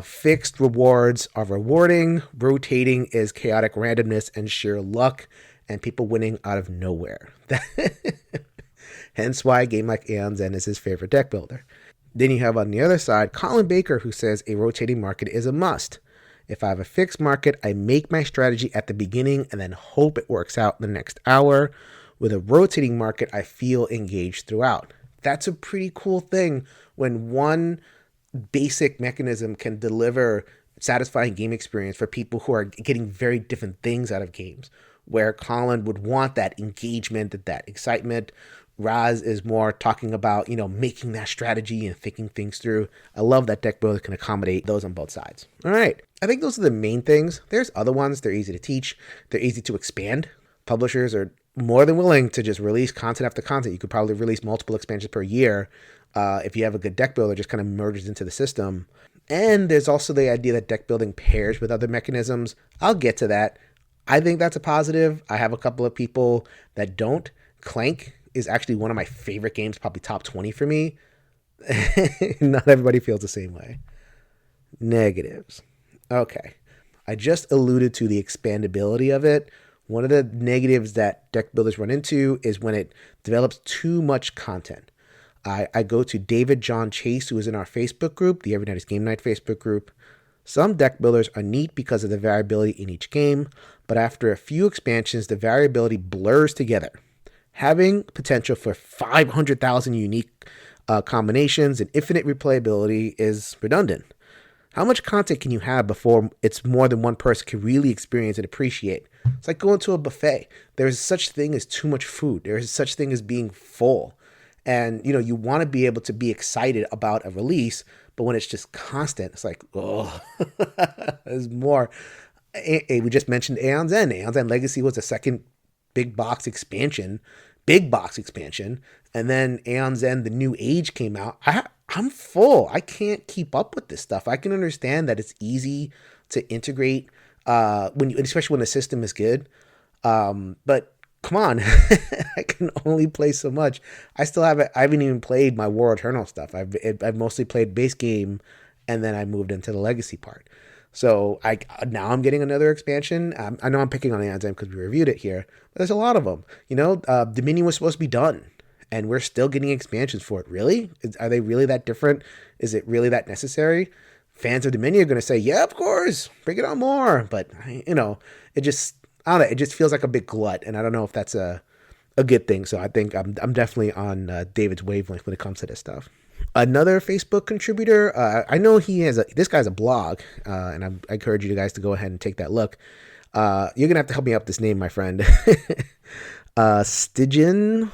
S2: Fixed rewards are rewarding. Rotating is chaotic randomness and sheer luck, and people winning out of nowhere. Hence why a game like Aeon's End is his favorite deck builder. Then you have on the other side Colin Baker, who says a rotating market is a must. If I have a fixed market, I make my strategy at the beginning and then hope it works out in the next hour. With a rotating market, I feel engaged throughout. That's a pretty cool thing when one basic mechanism can deliver satisfying game experience for people who are getting very different things out of games, where Colin would want that engagement, that excitement. Raz is more talking about, making that strategy and thinking things through. I love that deck builder can accommodate those on both sides. All right. I think those are the main things. There's other ones. They're easy to teach. They're easy to expand. Publishers are more than willing to just release content after content. You could probably release multiple expansions per year. If you have a good deck builder, just kind of merges into the system. And there's also the idea that deck building pairs with other mechanisms. I'll get to that. I think that's a positive. I have a couple of people that don't. Clank is actually one of my favorite games, probably top 20 for me. Not everybody feels the same way. Negatives. Okay. I just alluded to the expandability of it. One of the negatives that deck builders run into is when it develops too much content. I go to David John Chase, who is in our Facebook group, the Every Night is Game Night Facebook group. Some deck builders are neat because of the variability in each game, but after a few expansions, the variability blurs together. Having potential for 500,000 unique combinations and infinite replayability is redundant. How much content can you have before it's more than one person can really experience and appreciate? It's like going to a buffet. There is such thing as too much food. There is such thing as being full. And, you want to be able to be excited about a release, but when it's just constant, it's like, oh, there's more. We just mentioned Aeon's End. Aeon's End Legacy was the second big box expansion. And then Aeon's End, the New Age came out. I'm full. I can't keep up with this stuff. I can understand that it's easy to integrate, especially when the system is good. But come on, I can only play so much. I haven't even played my War Eternal stuff. I've mostly played base game, and then I moved into the legacy part. So now I'm getting another expansion. I know I'm picking on Aeon's End because we reviewed it here, but there's a lot of them. Dominion was supposed to be done, and we're still getting expansions for it. Really? Are they really that different? Is it really that necessary? Fans of Dominion are going to say, yeah, of course, bring it on more. But, it just, I don't know, it just feels like a big glut, and I don't know if that's a good thing. So I think I'm definitely on David's wavelength when it comes to this stuff. Another Facebook contributor, I know this guy's a blog, and I encourage you guys to go ahead and take that look. You're going to have to help me up this name, my friend. Stin,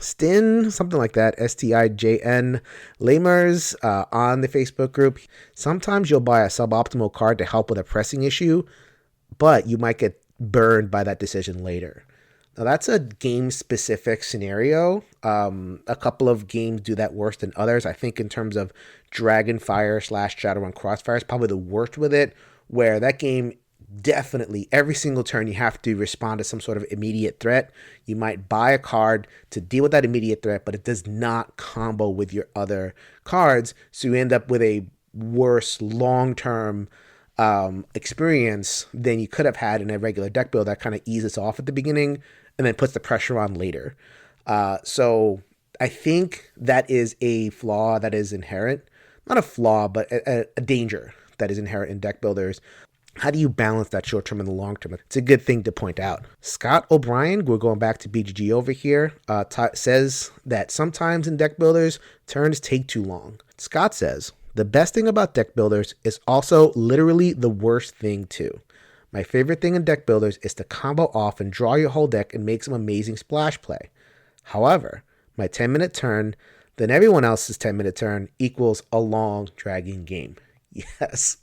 S2: something like that, Stijn, Lamers, on the Facebook group. Sometimes you'll buy a suboptimal card to help with a pressing issue, but you might get burned by that decision later. Now, that's a game-specific scenario. A couple of games do that worse than others. I think in terms of Dragonfire / Shadowrun Crossfire is probably the worst with it, where that game definitely, every single turn, you have to respond to some sort of immediate threat. You might buy a card to deal with that immediate threat, but it does not combo with your other cards, so you end up with a worse long-term experience than you could have had in a regular deck build that kind of eases off at the beginning and then puts the pressure on later. So I think that is a flaw that is inherent. Not a flaw, but a danger that is inherent in deck builders. How do you balance that short term and the long term? It's a good thing to point out. Scott O'Brien, we're going back to BGG over here, says that sometimes in deck builders, turns take too long. Scott says, the best thing about deck builders is also literally the worst thing too. My favorite thing in deck builders is to combo off and draw your whole deck and make some amazing splash play. However, my 10-minute turn, then everyone else's 10-minute turn equals a long, dragging game. Yes.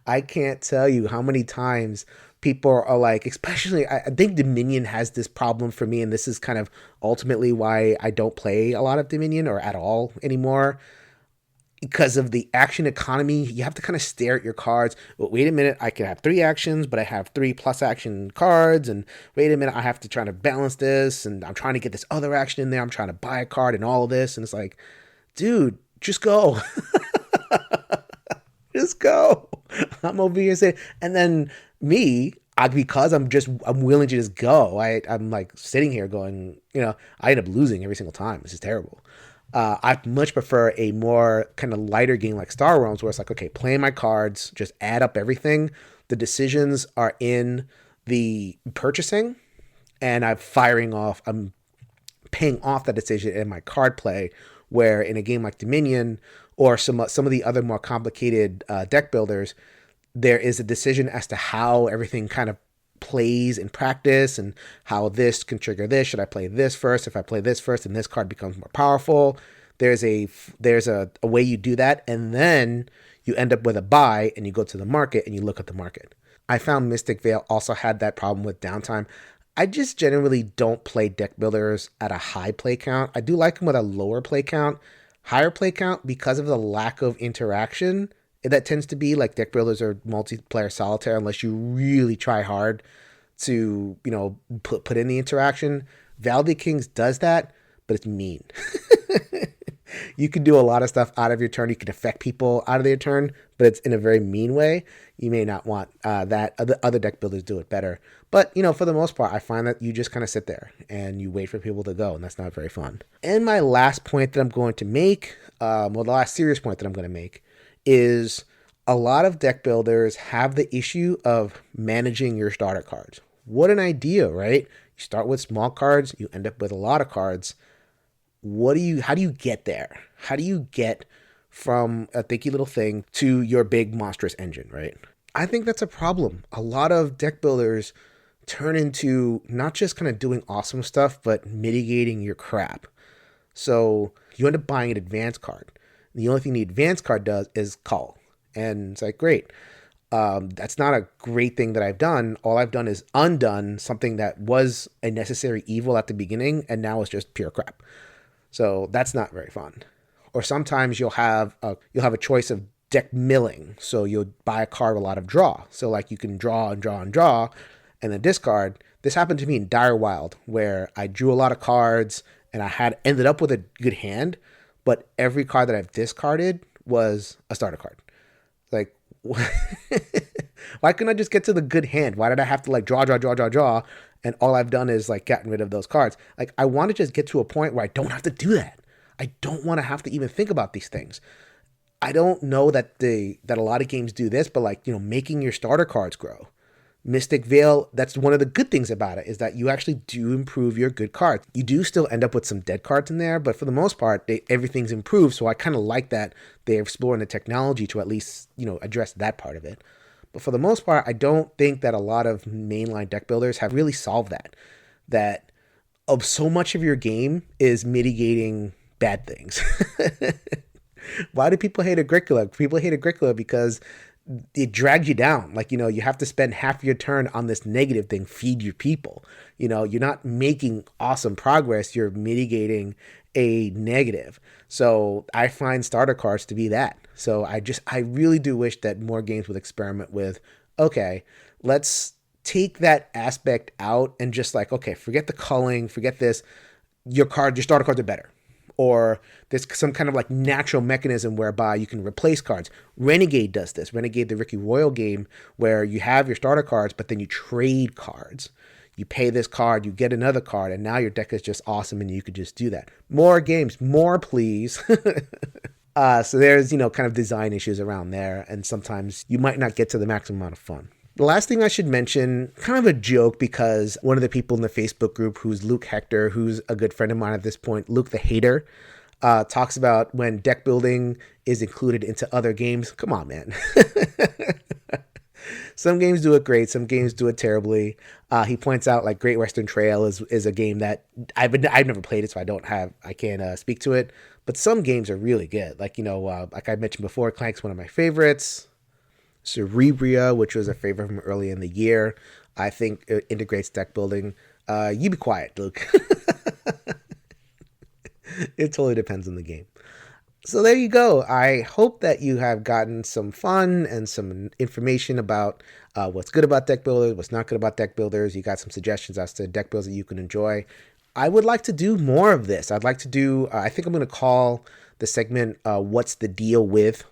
S2: I can't tell you how many times people are like, especially, I think Dominion has this problem for me, and this is kind of ultimately why I don't play a lot of Dominion or at all anymore. Because of the action economy, you have to kind of stare at your cards. Well, wait a minute, I can have 3 actions, but I have 3 plus action cards. And wait a minute, I have to try to balance this. And I'm trying to get this other action in there. I'm trying to buy a card and all of this. And it's like, dude, just go. Just go. I'm over here saying, and then me, because I'm willing to just go. I'm like sitting here going, I end up losing every single time. This is terrible. I much prefer a more kind of lighter game like Star Realms, where it's like, okay, play my cards, just add up everything. The decisions are in the purchasing, and I'm paying off that decision in my card play. Where in a game like Dominion or some of the other more complicated deck builders, there is a decision as to how everything kind of plays in practice and how this can trigger this. Should I play this first? If I play this first, then this card becomes more powerful. There's a way you do that, and then you end up with a buy and you go to the market and you look at the market. I found Mystic Vale also had that problem with downtime. I just generally don't play deck builders at a high play count. I do like them with a lower play count. Higher play count, because of the lack of interaction, that tends to be like deck builders or multiplayer solitaire, unless you really try hard to, put in the interaction. Valley Kings does that, but it's mean. You can do a lot of stuff out of your turn. You can affect people out of their turn, but it's in a very mean way. You may not want that. Other deck builders do it better. But, for the most part, I find that you just kind of sit there and you wait for people to go, and that's not very fun. And my last point that I'm going to make, the last serious point that I'm going to make, is a lot of deck builders have the issue of managing your starter cards. What an idea, right? You start with small cards, you end up with a lot of cards. How do you get there? How do you get from a thinky little thing to your big monstrous engine, right? I think that's a problem. A lot of deck builders turn into not just kind of doing awesome stuff, but mitigating your crap. So you end up buying an advanced card. The only thing the advanced card does is call. And it's like, great. That's not a great thing that I've done. All I've done is undone something that was a necessary evil at the beginning, and now it's just pure crap. So that's not very fun. Or sometimes you'll have a choice of deck milling. So you'll buy a card with a lot of draw. So like you can draw and draw and draw and then discard. This happened to me in Dire Wild, where I drew a lot of cards and I ended up with a good hand, but every card that I've discarded was a starter card. Like, why couldn't I just get to the good hand? Why did I have to draw? And all I've done is gotten rid of those cards. I want to just get to a point where I don't have to do that. I don't want to have to even think about these things. I don't know that a lot of games do this, but making your starter cards grow. Mystic Vale, that's one of the good things about it, is that you actually do improve your good cards. You do still end up with some dead cards in there, but for the most part, everything's improved. So I kind of like that they're exploring the technology to at least, address that part of it. But for the most part, I don't think that a lot of mainline deck builders have really solved that of so much of your game is mitigating bad things. Why do people hate Agricola? People hate Agricola because it drags you down. You have to spend half your turn on this negative thing, feed your people. You're not making awesome progress. You're mitigating a negative. So I find starter cards to be that. So I really do wish that more games would experiment with, okay, let's take that aspect out and just okay, forget the culling, forget this. Your starter cards are better. or there's some kind of like natural mechanism whereby you can replace cards. Renegade does this. Renegade, the Ricky Royal game, where you have your starter cards, but then you trade cards. You pay this card, you get another card, and now your deck is just awesome and you could just do that. More games, more please. So there's, kind of design issues around there, and sometimes you might not get to the maximum amount of fun. The last thing I should mention, kind of a joke, because one of the people in the Facebook group, who's Luke Hector, who's a good friend of mine at this point, Luke the Hater, talks about when deck building is included into other games. Come on, man. Some games do it great, some games do it terribly. He points out like Great Western Trail is a game that I've never played it, so I can't speak to it. But some games are really good. Like, like I mentioned before, Clank's one of my favorites. Cerebria, which was a favorite from early in the year, I think it integrates deck building. You be quiet, Luke. It totally depends on the game. So there you go. I hope that you have gotten some fun and some information about what's good about deck builders, what's not good about deck builders. You got some suggestions as to deck builds that you can enjoy. I would like to do more of this. I'd like to do, I think I'm going to call the segment, What's the Deal With ...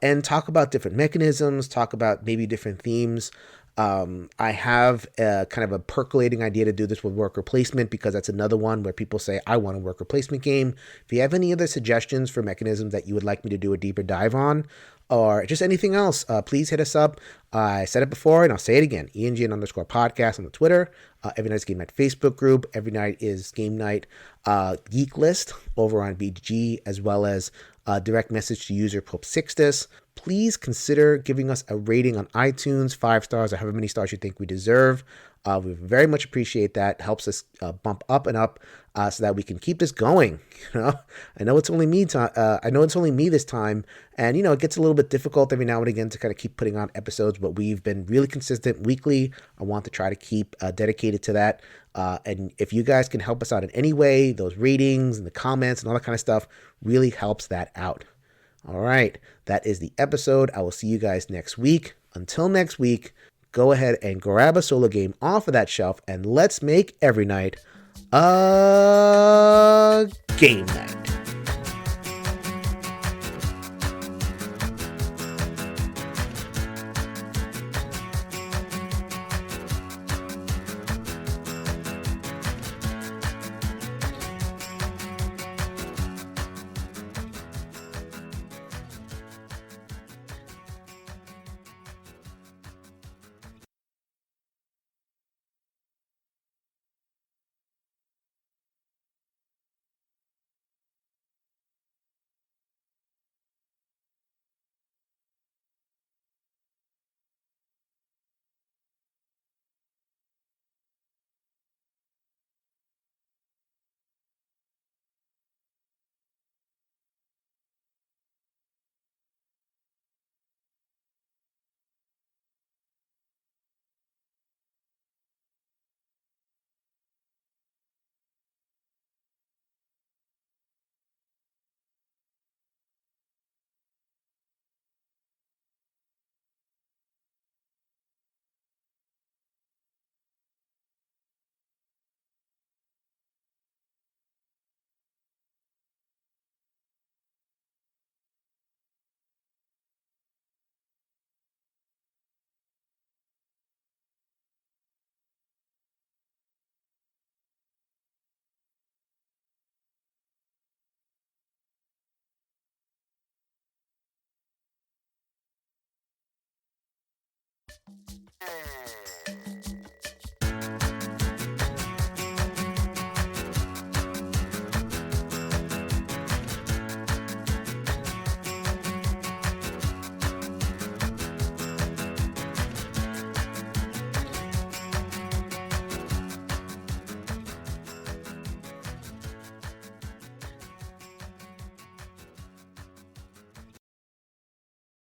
S2: And talk about different mechanisms, talk about maybe different themes. I have kind of a percolating idea to do this with worker placement, because that's another one where people say, I want a worker placement game. If you have any other suggestions for mechanisms that you would like me to do a deeper dive on, or just anything else, please hit us up. I said it before and I'll say it again. ENGN_podcast on the Twitter. Every Night's Game Night Facebook group. Every night is Game Night Geek List over on BGG, as well as direct message to user Pope Sixtus. Please consider giving us a rating on iTunes, 5 stars, or however many stars you think we deserve. We very much appreciate that. It helps us bump up and up so that we can keep this going. I know it's only me. I know it's only me this time, and it gets a little bit difficult every now and again to kind of keep putting on episodes. But we've been really consistent weekly. I want to try to keep dedicated to that. And if you guys can help us out in any way, those ratings and the comments and all that kind of stuff really helps that out. All right, that is the episode. I will see you guys next week. Until next week, go ahead and grab a solo game off of that shelf, and let's make every night a game night.